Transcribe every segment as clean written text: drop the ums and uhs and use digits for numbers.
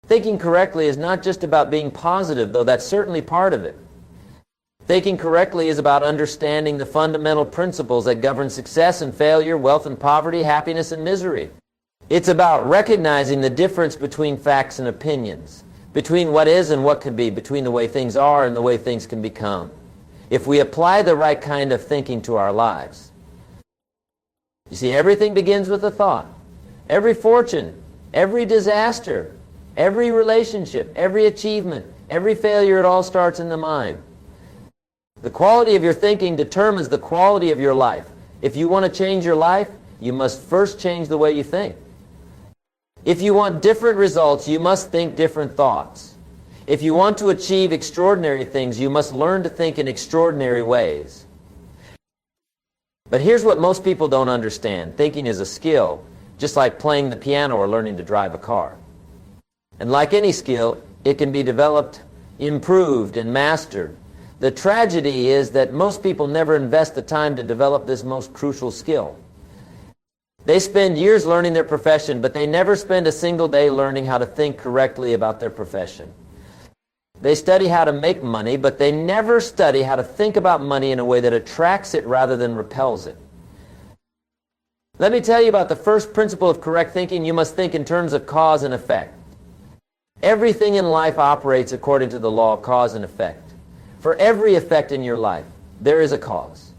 Thinking correctly is not just about being positive, though that's certainly part of it. Thinking correctly is about understanding the fundamental principles that govern success and failure, wealth and poverty, happiness and misery. It's about recognizing the difference between facts and opinions, between what is and what can be, between the way things are and the way things can become, if we apply the right kind of thinking to our lives. You see, everything begins with a thought. Every fortune, every disaster, every relationship, every achievement, every failure, it all starts in the mind. The quality of your thinking determines the quality of your life. If you want to change your life, you must first change the way you think. If you want different results, you must think different thoughts. If you want to achieve extraordinary things, you must learn to think in extraordinary ways. But here's what most people don't understand. Thinking is a skill, just like playing the piano or learning to drive a car. And like any skill, it can be developed, improved, and mastered. The tragedy is that most people never invest the time to develop this most crucial skill. They spend years learning their profession, but they never spend a single day learning how to think correctly about their profession. They study how to make money, but they never study how to think about money in a way that attracts it rather than repels it. Let me tell you about the first principle of correct thinking. You must think in terms of cause and effect. Everything in life operates according to the law of cause and effect. For every effect in your life, there is a cause.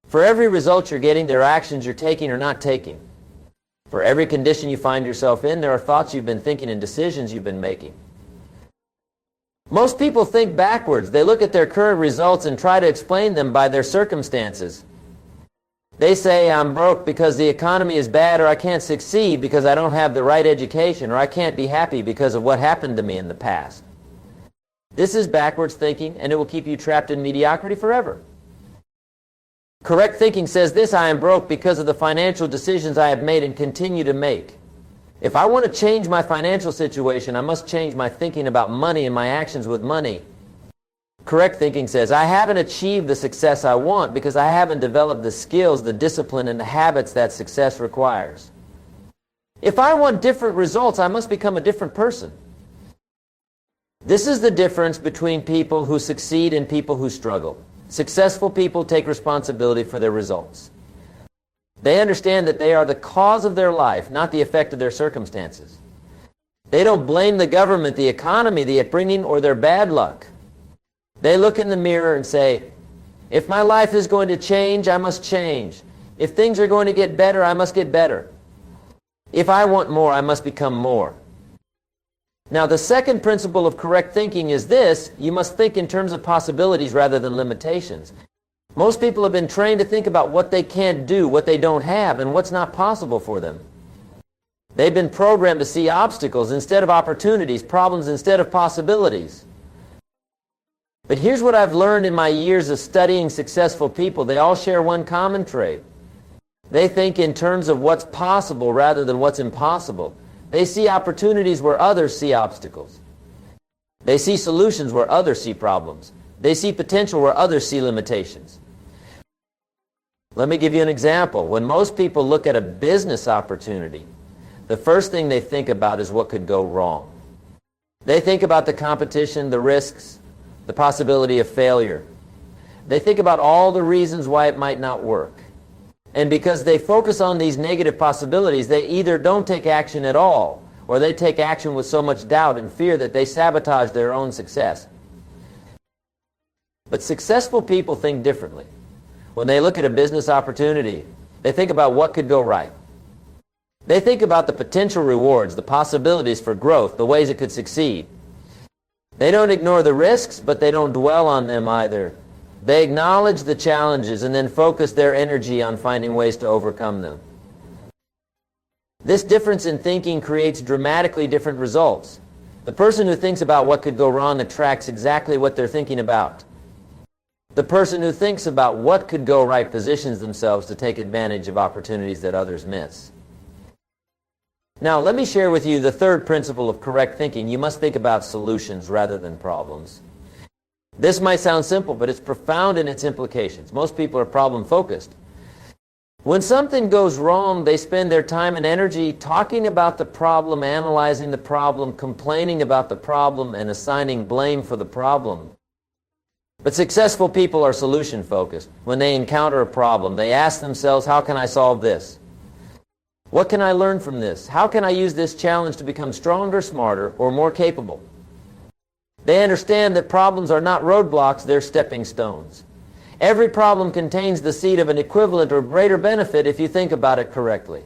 For every result you're getting, there are actions you're taking or not taking. For every condition you find yourself in, there are thoughts you've been thinking and decisions you've been making. Most people think backwards. They look at their current results and try to explain them by their circumstances. They say, I'm broke because the economy is bad, or I can't succeed because I don't have the right education, or I can't be happy because of what happened to me in the past. This is backwards thinking, and it will keep you trapped in mediocrity forever. Correct thinking says this: I am broke because of the financial decisions I have made and continue to make. If I want to change my financial situation, I must change my thinking about money and my actions with money. Correct thinking says, I haven't achieved the success I want because I haven't developed the skills, the discipline, and the habits that success requires. If I want different results, I must become a different person. This is the difference between people who succeed and people who struggle. Successful people take responsibility for their results. They understand that they are the cause of their life, not the effect of their circumstances. They don't blame the government, the economy, the upbringing, or their bad luck. They look in the mirror and say, if my life is going to change, I must change. If things are going to get better, I must get better. If I want more, I must become more. Now, the second principle of correct thinking is this: you must think in terms of possibilities rather than limitations. Most people have been trained to think about what they can't do, what they don't have, and what's not possible for them. They've been programmed to see obstacles instead of opportunities, problems instead of possibilities. But here's what I've learned in my years of studying successful people. They all share one common trait. They think in terms of what's possible rather than what's impossible. They see opportunities where others see obstacles. They see solutions where others see problems. They see potential where others see limitations. Let me give you an example. When most people look at a business opportunity, the first thing they think about is what could go wrong. They think about the competition, the risks, the possibility of failure. They think about all the reasons why it might not work. And because they focus on these negative possibilities, they either don't take action at all, or they take action with so much doubt and fear that they sabotage their own success. But successful people think differently. When they look at a business opportunity, they think about what could go right. They think about the potential rewards, the possibilities for growth, the ways it could succeed. They don't ignore the risks, but they don't dwell on them either. They acknowledge the challenges and then focus their energy on finding ways to overcome them. This difference in thinking creates dramatically different results. The person who thinks about what could go wrong attracts exactly what they're thinking about. The person who thinks about what could go right positions themselves to take advantage of opportunities that others miss. Now, let me share with you the third principle of correct thinking. You must think about solutions rather than problems. This might sound simple, but it's profound in its implications. Most people are problem-focused. When something goes wrong, they spend their time and energy talking about the problem, analyzing the problem, complaining about the problem, and assigning blame for the problem. But successful people are solution-focused. When they encounter a problem, they ask themselves, how can I solve this? What can I learn from this? How can I use this challenge to become stronger, smarter, or more capable? They understand that problems are not roadblocks, they're stepping stones. Every problem contains the seed of an equivalent or greater benefit if you think about it correctly.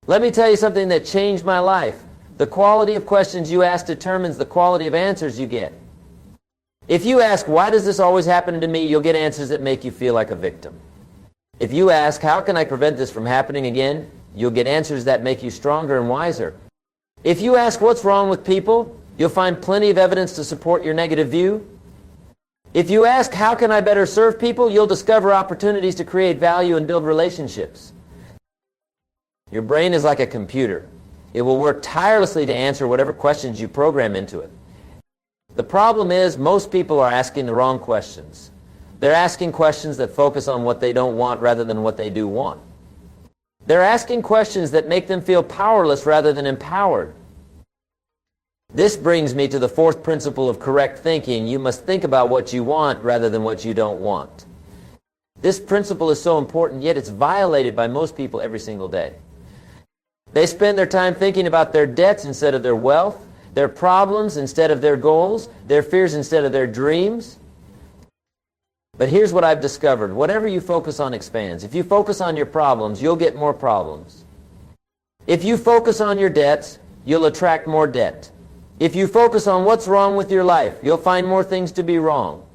Let me tell you something that changed my life. The quality of questions you ask determines the quality of answers you get. If you ask, why does this always happen to me, you'll get answers that make you feel like a victim. If you ask, how can I prevent this from happening again, you'll get answers that make you stronger and wiser. If you ask, what's wrong with people, you'll find plenty of evidence to support your negative view. If you ask, how can I better serve people, you'll discover opportunities to create value and build relationships. Your brain is like a computer. It will work tirelessly to answer whatever questions you program into it. The problem is, most people are asking the wrong questions. They're asking questions that focus on what they don't want rather than what they do want. They're asking questions that make them feel powerless rather than empowered. This brings me to the fourth principle of correct thinking. You must think about what you want rather than what you don't want. This principle is so important, yet it's violated by most people every single day. They spend their time thinking about their debts instead of their wealth, their problems instead of their goals, their fears instead of their dreams. But here's what I've discovered. Whatever you focus on expands. If you focus on your problems, you'll get more problems. If you focus on your debts, you'll attract more debt. If you focus on what's wrong with your life, you'll find more things to be wrong.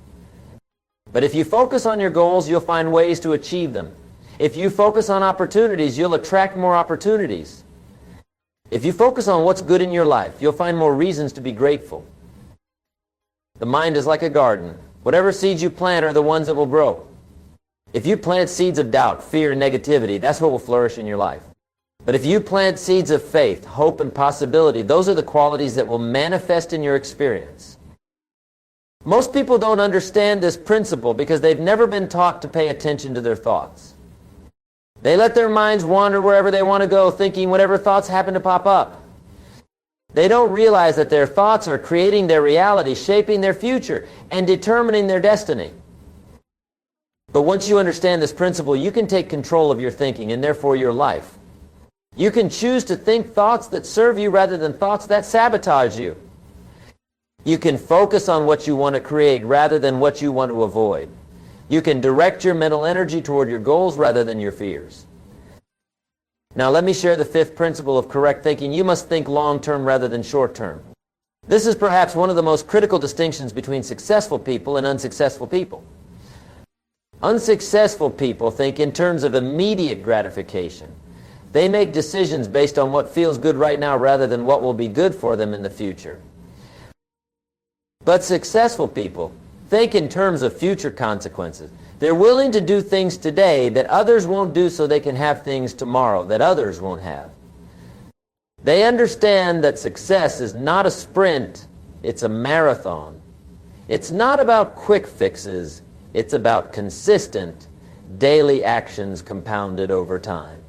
But if you focus on your goals, you'll find ways to achieve them. If you focus on opportunities, you'll attract more opportunities. If you focus on what's good in your life, you'll find more reasons to be grateful. The mind is like a garden. Whatever seeds you plant are the ones that will grow. If you plant seeds of doubt, fear, and negativity, that's what will flourish in your life. But if you plant seeds of faith, hope, and possibility, those are the qualities that will manifest in your experience. Most people don't understand this principle because they've never been taught to pay attention to their thoughts. They let their minds wander wherever they want to go, thinking whatever thoughts happen to pop up. They don't realize that their thoughts are creating their reality, shaping their future, and determining their destiny. But once you understand this principle, you can take control of your thinking and therefore your life. You can choose to think thoughts that serve you rather than thoughts that sabotage you. You can focus on what you want to create rather than what you want to avoid. You can direct your mental energy toward your goals rather than your fears. Now let me share the fifth principle of correct thinking. You must think long-term rather than short-term. This is perhaps one of the most critical distinctions between successful people and unsuccessful people. Unsuccessful people think in terms of immediate gratification. They make decisions based on what feels good right now rather than what will be good for them in the future. But successful people think in terms of future consequences. They're willing to do things today that others won't do so they can have things tomorrow that others won't have. They understand that success is not a sprint, it's a marathon. It's not about quick fixes, it's about consistent, daily actions compounded over time.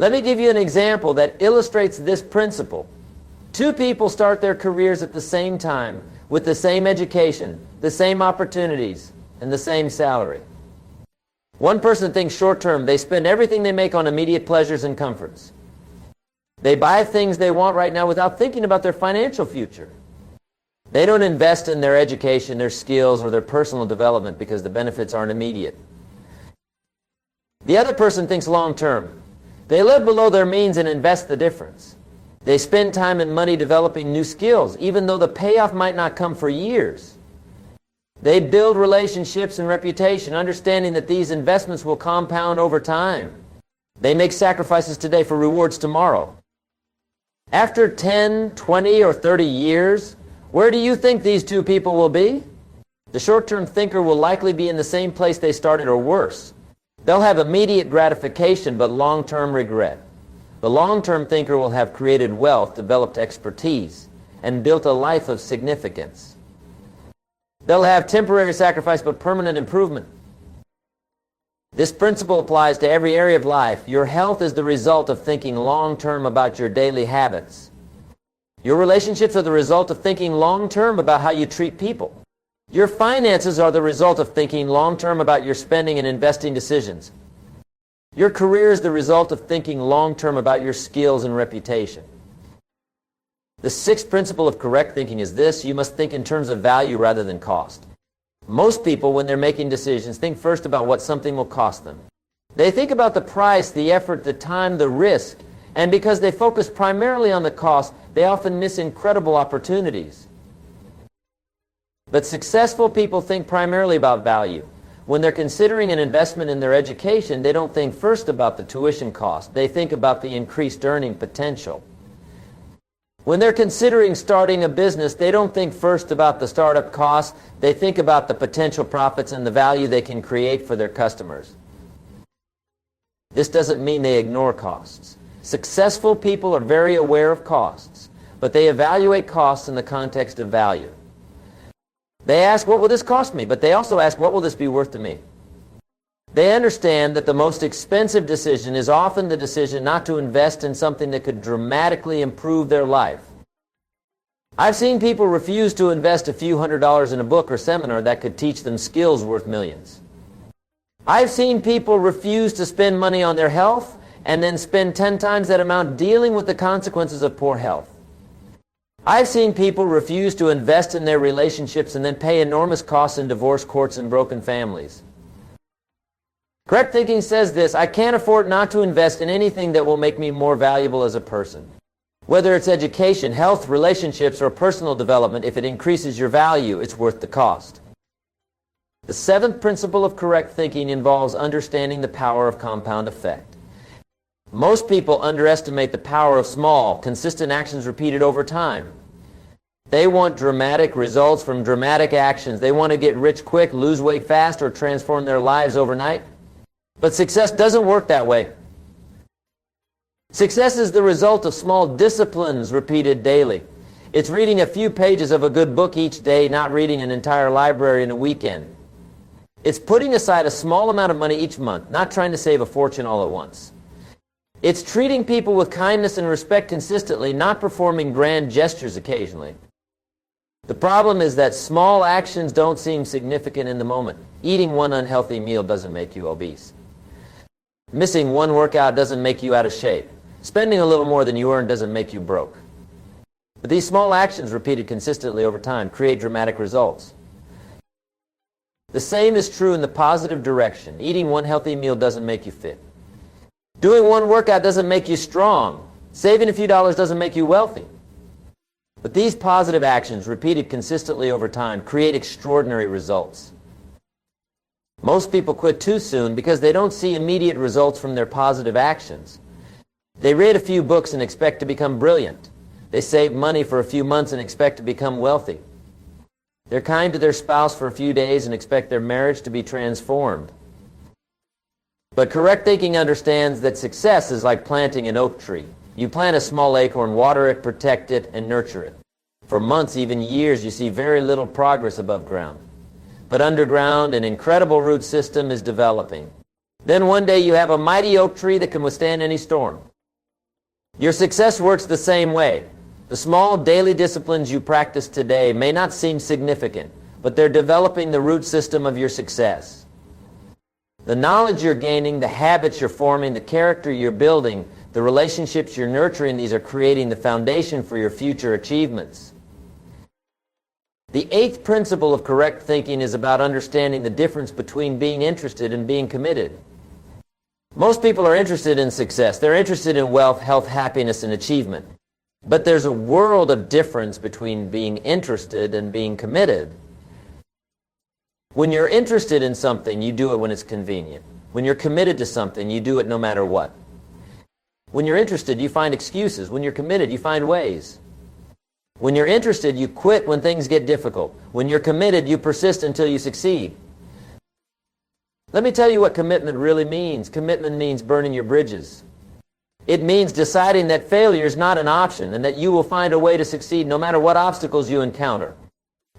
Let me give you an example that illustrates this principle. Two people start their careers at the same time, with the same education, the same opportunities, and the same salary. One person thinks short-term. They spend everything they make on immediate pleasures and comforts. They buy things they want right now without thinking about their financial future. They don't invest in their education, their skills, or their personal development because the benefits aren't immediate. The other person thinks long-term. They live below their means and invest the difference. They spend time and money developing new skills, even though the payoff might not come for years. They build relationships and reputation, understanding that these investments will compound over time. They make sacrifices today for rewards tomorrow. After 10, 20, or 30 years, where do you think these two people will be? The short-term thinker will likely be in the same place they started or worse. They'll have immediate gratification but long-term regret. The long-term thinker will have created wealth, developed expertise, and built a life of significance. They'll have temporary sacrifice but permanent improvement. This principle applies to every area of life. Your health is the result of thinking long-term about your daily habits. Your relationships are the result of thinking long-term about how you treat people. Your finances are the result of thinking long-term about your spending and investing decisions. Your career is the result of thinking long-term about your skills and reputation. The sixth principle of correct thinking is this: you must think in terms of value rather than cost. Most people, when they're making decisions, think first about what something will cost them. They think about the price, the effort, the time, the risk, and because they focus primarily on the cost, they often miss incredible opportunities. But successful people think primarily about value. When they're considering an investment in their education, they don't think first about the tuition cost. They think about the increased earning potential. When they're considering starting a business, they don't think first about the startup costs. They think about the potential profits and the value they can create for their customers. This doesn't mean they ignore costs. Successful people are very aware of costs, but they evaluate costs in the context of value. They ask, what will this cost me? But they also ask, what will this be worth to me? They understand that the most expensive decision is often the decision not to invest in something that could dramatically improve their life. I've seen people refuse to invest a few $100s in a book or seminar that could teach them skills worth millions. I've seen people refuse to spend money on their health and then spend 10 times that amount dealing with the consequences of poor health. I've seen people refuse to invest in their relationships and then pay enormous costs in divorce courts and broken families. Correct thinking says this: I can't afford not to invest in anything that will make me more valuable as a person. Whether it's education, health, relationships, or personal development, if it increases your value, it's worth the cost. The seventh principle of correct thinking involves understanding the power of compound effect. Most people underestimate the power of small, consistent actions repeated over time. They want dramatic results from dramatic actions. They want to get rich quick, lose weight fast, or transform their lives overnight. But success doesn't work that way. Success is the result of small disciplines repeated daily. It's reading a few pages of a good book each day, not reading an entire library in a weekend. It's putting aside a small amount of money each month, not trying to save a fortune all at once. It's treating people with kindness and respect consistently, not performing grand gestures occasionally. The problem is that small actions don't seem significant in the moment. Eating one unhealthy meal doesn't make you obese. Missing one workout doesn't make you out of shape. Spending a little more than you earn doesn't make you broke. But these small actions repeated consistently over time create dramatic results. The same is true in the positive direction. Eating one healthy meal doesn't make you fit. Doing one workout doesn't make you strong. Saving a few dollars doesn't make you wealthy. But these positive actions, repeated consistently over time, create extraordinary results. Most people quit too soon because they don't see immediate results from their positive actions. They read a few books and expect to become brilliant. They save money for a few months and expect to become wealthy. They're kind to their spouse for a few days and expect their marriage to be transformed. But correct thinking understands that success is like planting an oak tree. You plant a small acorn, water it, protect it, and nurture it. For months, even years, you see very little progress above ground. But underground, an incredible root system is developing. Then one day you have a mighty oak tree that can withstand any storm. Your success works the same way. The small daily disciplines you practice today may not seem significant, but they're developing the root system of your success. The knowledge you're gaining, the habits you're forming, the character you're building, the relationships you're nurturing, these are creating the foundation for your future achievements. The eighth principle of correct thinking is about understanding the difference between being interested and being committed. Most people are interested in success. They're interested in wealth, health, happiness, and achievement. But there's a world of difference between being interested and being committed. When you're interested in something, you do it when it's convenient. When you're committed to something, you do it no matter what. When you're interested, you find excuses. When you're committed, you find ways. When you're interested, you quit when things get difficult. When you're committed, you persist until you succeed. Let me tell you what commitment really means. Commitment means burning your bridges. It means deciding that failure is not an option and that you will find a way to succeed no matter what obstacles you encounter.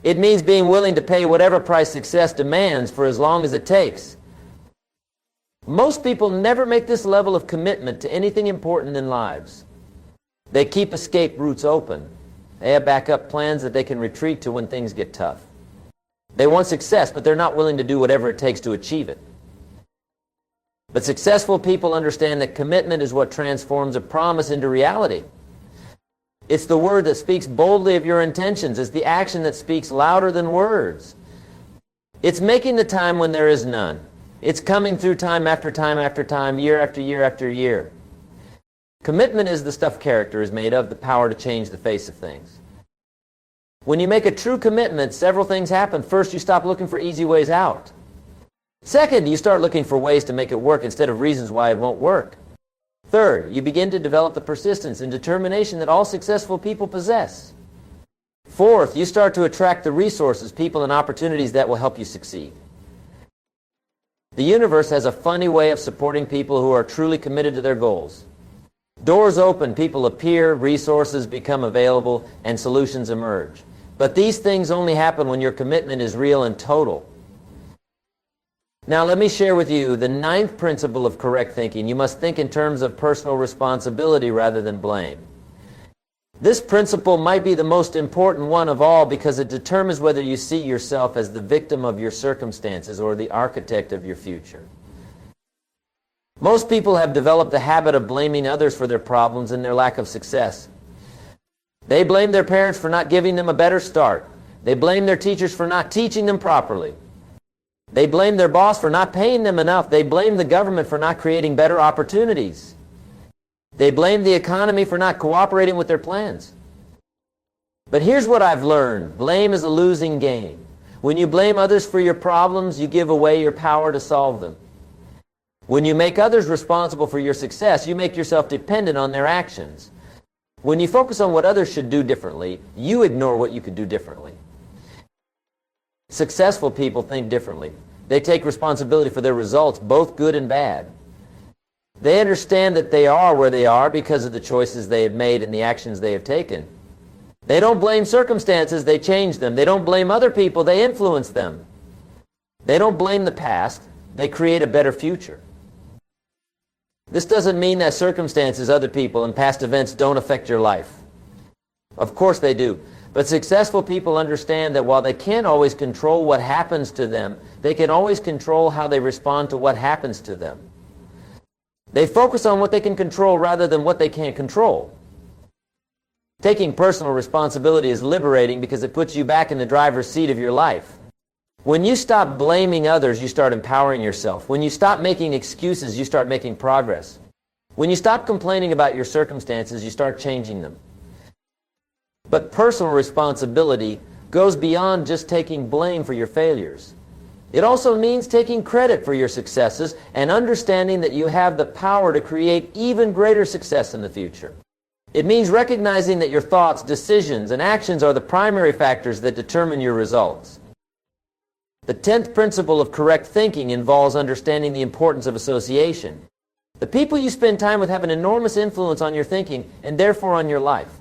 It means being willing to pay whatever price success demands for as long as it takes. Most people never make this level of commitment to anything important in lives. They keep escape routes open. They have backup plans that they can retreat to when things get tough. They want success, but they're not willing to do whatever it takes to achieve it. But successful people understand that commitment is what transforms a promise into reality. It's the word that speaks boldly of your intentions. It's the action that speaks louder than words. It's making the time when there is none. It's coming through time after time after time, year after year after year. Commitment is the stuff character is made of, the power to change the face of things. When you make a true commitment, several things happen. First, you stop looking for easy ways out. Second, you start looking for ways to make it work instead of reasons why it won't work. Third, you begin to develop the persistence and determination that all successful people possess. Fourth, you start to attract the resources, people, and opportunities that will help you succeed. The universe has a funny way of supporting people who are truly committed to their goals. Doors open, people appear, resources become available, and solutions emerge. But these things only happen when your commitment is real and total. Now let me share with you the 9th principle of correct thinking. You must think in terms of personal responsibility rather than blame. This principle might be the most important one of all because it determines whether you see yourself as the victim of your circumstances or the architect of your future. Most people have developed the habit of blaming others for their problems and their lack of success. They blame their parents for not giving them a better start. They blame their teachers for not teaching them properly. They blame their boss for not paying them enough. They blame the government for not creating better opportunities. They blame the economy for not cooperating with their plans. But here's what I've learned. Blame is a losing game. When you blame others for your problems, you give away your power to solve them. When you make others responsible for your success, you make yourself dependent on their actions. When you focus on what others should do differently, you ignore what you could do differently. Successful people think differently. They take responsibility for their results, both good and bad. They understand that they are where they are because of the choices they have made and the actions they have taken. They don't blame circumstances, they change them. They don't blame other people, they influence them. They don't blame the past, they create a better future. This doesn't mean that circumstances, other people, and past events don't affect your life. Of course they do. But successful people understand that while they can't always control what happens to them, they can always control how they respond to what happens to them. They focus on what they can control rather than what they can't control. Taking personal responsibility is liberating because it puts you back in the driver's seat of your life. When you stop blaming others, you start empowering yourself. When you stop making excuses, you start making progress. When you stop complaining about your circumstances, you start changing them. But personal responsibility goes beyond just taking blame for your failures. It also means taking credit for your successes and understanding that you have the power to create even greater success in the future. It means recognizing that your thoughts, decisions, and actions are the primary factors that determine your results. The 10th principle of correct thinking involves understanding the importance of association. The people you spend time with have an enormous influence on your thinking and therefore on your life.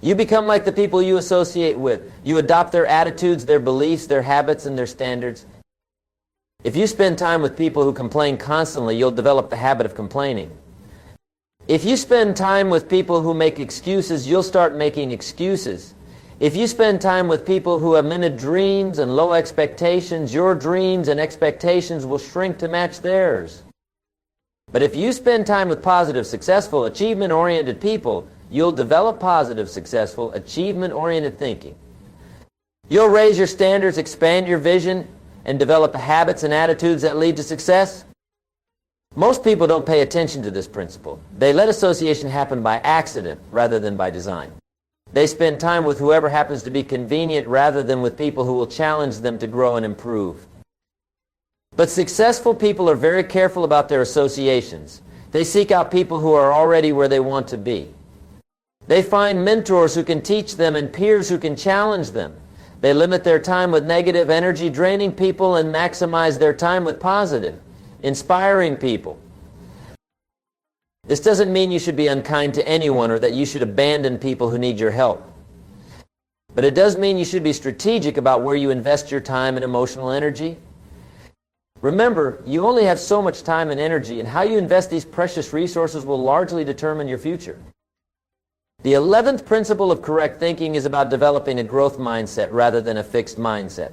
You become like the people you associate with. You adopt their attitudes, their beliefs, their habits, and their standards. If you spend time with people who complain constantly, you'll develop the habit of complaining. If you spend time with people who make excuses, you'll start making excuses. If you spend time with people who have limited dreams and low expectations, your dreams and expectations will shrink to match theirs. But if you spend time with positive, successful, achievement-oriented people, you'll develop positive, successful, achievement-oriented thinking. You'll raise your standards, expand your vision, and develop the habits and attitudes that lead to success. Most people don't pay attention to this principle. They let association happen by accident rather than by design. They spend time with whoever happens to be convenient rather than with people who will challenge them to grow and improve. But successful people are very careful about their associations. They seek out people who are already where they want to be. They find mentors who can teach them and peers who can challenge them. They limit their time with negative, energy-draining people and maximize their time with positive, inspiring people. This doesn't mean you should be unkind to anyone or that you should abandon people who need your help. But it does mean you should be strategic about where you invest your time and emotional energy. Remember, you only have so much time and energy, and how you invest these precious resources will largely determine your future. The 11th principle of correct thinking is about developing a growth mindset rather than a fixed mindset.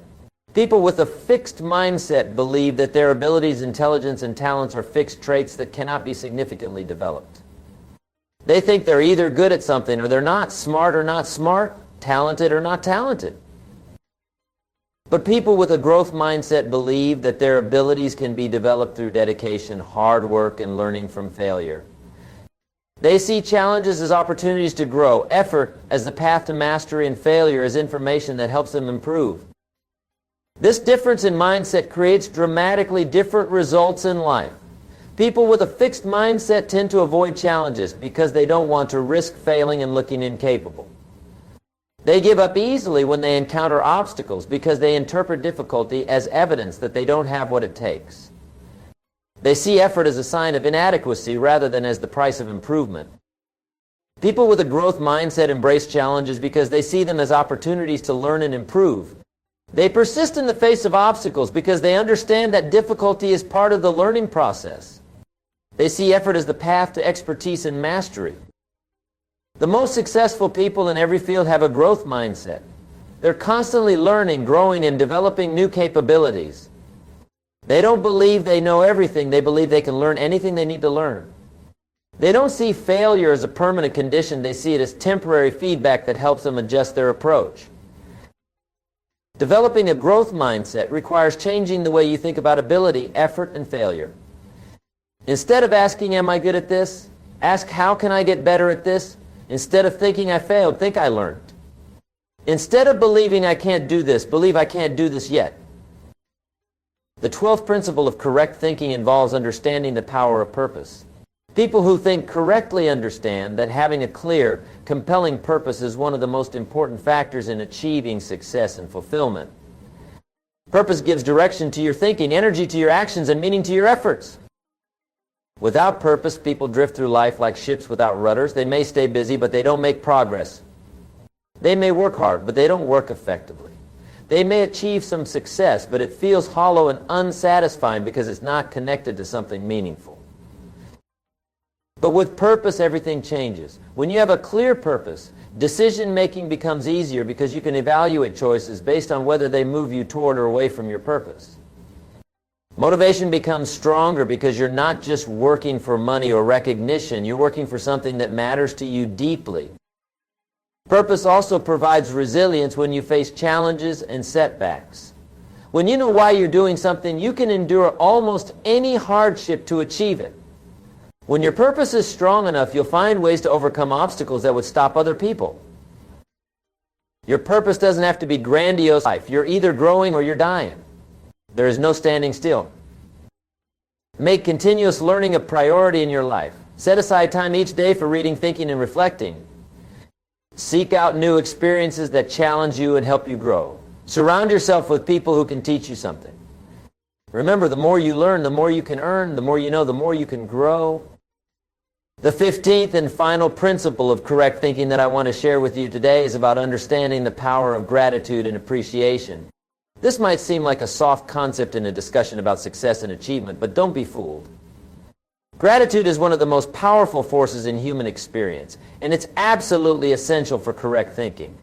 People with a fixed mindset believe that their abilities, intelligence, and talents are fixed traits that cannot be significantly developed. They think they're either good at something or they're not, smart or not smart, talented or not talented. But people with a growth mindset believe that their abilities can be developed through dedication, hard work, and learning from failure. They see challenges as opportunities to grow, effort as the path to mastery, and failure as information that helps them improve. This difference in mindset creates dramatically different results in life. People with a fixed mindset tend to avoid challenges because they don't want to risk failing and looking incapable. They give up easily when they encounter obstacles because they interpret difficulty as evidence that they don't have what it takes. They see effort as a sign of inadequacy rather than as the price of improvement. People with a growth mindset embrace challenges because they see them as opportunities to learn and improve. They persist in the face of obstacles because they understand that difficulty is part of the learning process. They see effort as the path to expertise and mastery. The most successful people in every field have a growth mindset. They're constantly learning, growing, and developing new capabilities. They don't believe they know everything. They believe they can learn anything they need to learn. They don't see failure as a permanent condition. They see it as temporary feedback that helps them adjust their approach. Developing a growth mindset requires changing the way you think about ability, effort, and failure. Instead of asking, am I good at this? Ask, how can I get better at this? Instead of thinking I failed, think I learned. Instead of believing I can't do this, believe I can't do this yet. The 12th principle of correct thinking involves understanding the power of purpose. People who think correctly understand that having a clear, compelling purpose is one of the most important factors in achieving success and fulfillment. Purpose gives direction to your thinking, energy to your actions, and meaning to your efforts. Without purpose, people drift through life like ships without rudders. They may stay busy, but they don't make progress. They may work hard, but they don't work effectively. They may achieve some success, but it feels hollow and unsatisfying because it's not connected to something meaningful. But with purpose, everything changes. When you have a clear purpose, decision-making becomes easier because you can evaluate choices based on whether they move you toward or away from your purpose. Motivation becomes stronger because you're not just working for money or recognition. You're working for something that matters to you deeply. Purpose also provides resilience when you face challenges and setbacks. When you know why you're doing something, you can endure almost any hardship to achieve it. When your purpose is strong enough, you'll find ways to overcome obstacles that would stop other people. Your purpose doesn't have to be grandiose life. You're either growing or you're dying. There is no standing still. Make continuous learning a priority in your life. Set aside time each day for reading, thinking, and reflecting. Seek out new experiences that challenge you and help you grow. Surround yourself with people who can teach you something. Remember, the more you learn, the more you can earn. The more you know, the more you can grow. The 15th and final principle of correct thinking that I want to share with you today is about understanding the power of gratitude and appreciation. This might seem like a soft concept in a discussion about success and achievement, but don't be fooled. Gratitude is one of the most powerful forces in human experience, and it's absolutely essential for correct thinking.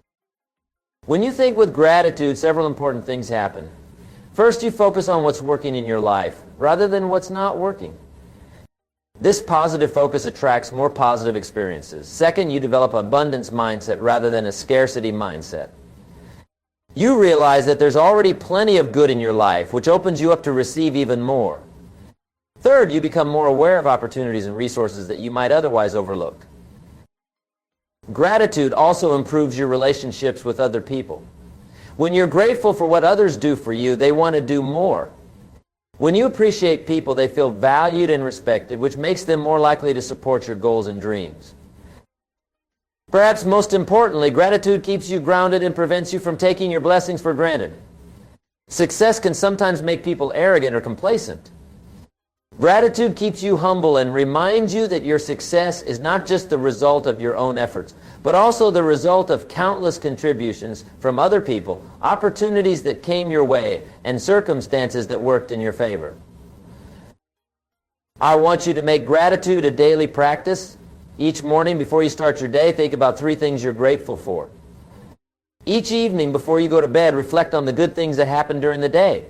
When you think with gratitude, several important things happen. First, you focus on what's working in your life, rather than what's not working. This positive focus attracts more positive experiences. Second, you develop an abundance mindset rather than a scarcity mindset. You realize that there's already plenty of good in your life, which opens you up to receive even more. Third, you become more aware of opportunities and resources that you might otherwise overlook. Gratitude also improves your relationships with other people. When you're grateful for what others do for you, they want to do more. When you appreciate people, they feel valued and respected, which makes them more likely to support your goals and dreams. Perhaps most importantly, gratitude keeps you grounded and prevents you from taking your blessings for granted. Success can sometimes make people arrogant or complacent. Gratitude keeps you humble and reminds you that your success is not just the result of your own efforts, but also the result of countless contributions from other people, opportunities that came your way, and circumstances that worked in your favor. I want you to make gratitude a daily practice. Each morning before you start your day, think about 3 things you're grateful for. Each evening before you go to bed, reflect on the good things that happened during the day.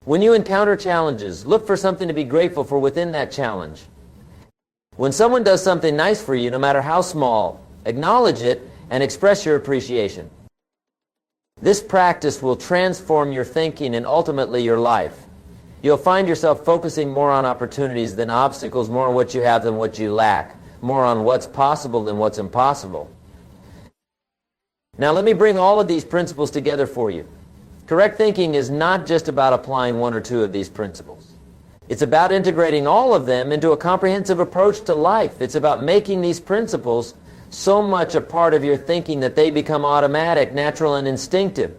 When you encounter challenges, look for something to be grateful for within that challenge. When someone does something nice for you, no matter how small, acknowledge it and express your appreciation. This practice will transform your thinking and ultimately your life. You'll find yourself focusing more on opportunities than obstacles, more on what you have than what you lack, more on what's possible than what's impossible. Now let me bring all of these principles together for you. Correct thinking is not just about applying 1 or 2 of these principles. It's about integrating all of them into a comprehensive approach to life. It's about making these principles so much a part of your thinking that they become automatic, natural, and instinctive.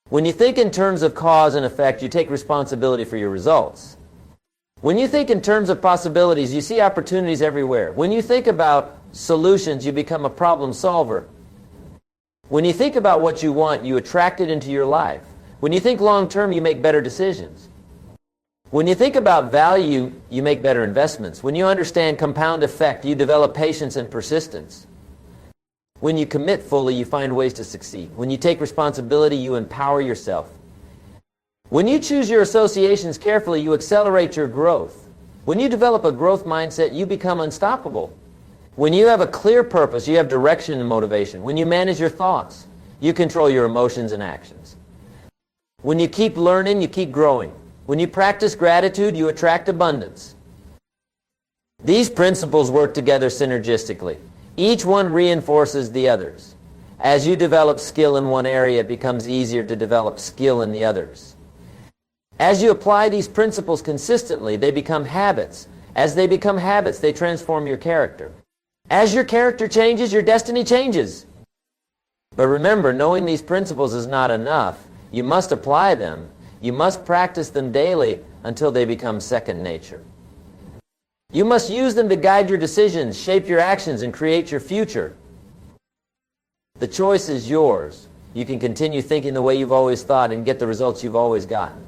When you think in terms of cause and effect, you take responsibility for your results. When you think in terms of possibilities, you see opportunities everywhere. When you think about solutions, you become a problem solver. When you think about what you want, you attract it into your life. When you think long term, you make better decisions. When you think about value, you make better investments. When you understand compound effect, you develop patience and persistence. When you commit fully, you find ways to succeed. When you take responsibility, you empower yourself. When you choose your associations carefully, you accelerate your growth. When you develop a growth mindset, you become unstoppable. When you have a clear purpose, you have direction and motivation. When you manage your thoughts, you control your emotions and actions. When you keep learning, you keep growing. When you practice gratitude, you attract abundance. These principles work together synergistically. Each one reinforces the others. As you develop skill in one area, it becomes easier to develop skill in the others. As you apply these principles consistently, they become habits. As they become habits, they transform your character. As your character changes, your destiny changes. But remember, knowing these principles is not enough. You must apply them. You must practice them daily until they become second nature. You must use them to guide your decisions, shape your actions, and create your future. The choice is yours. You can continue thinking the way you've always thought and get the results you've always gotten.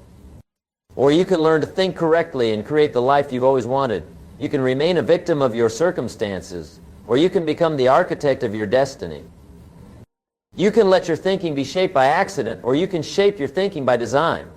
Or you can learn to think correctly and create the life you've always wanted. You can remain a victim of your circumstances, or you can become the architect of your destiny. You can let your thinking be shaped by accident, or you can shape your thinking by design.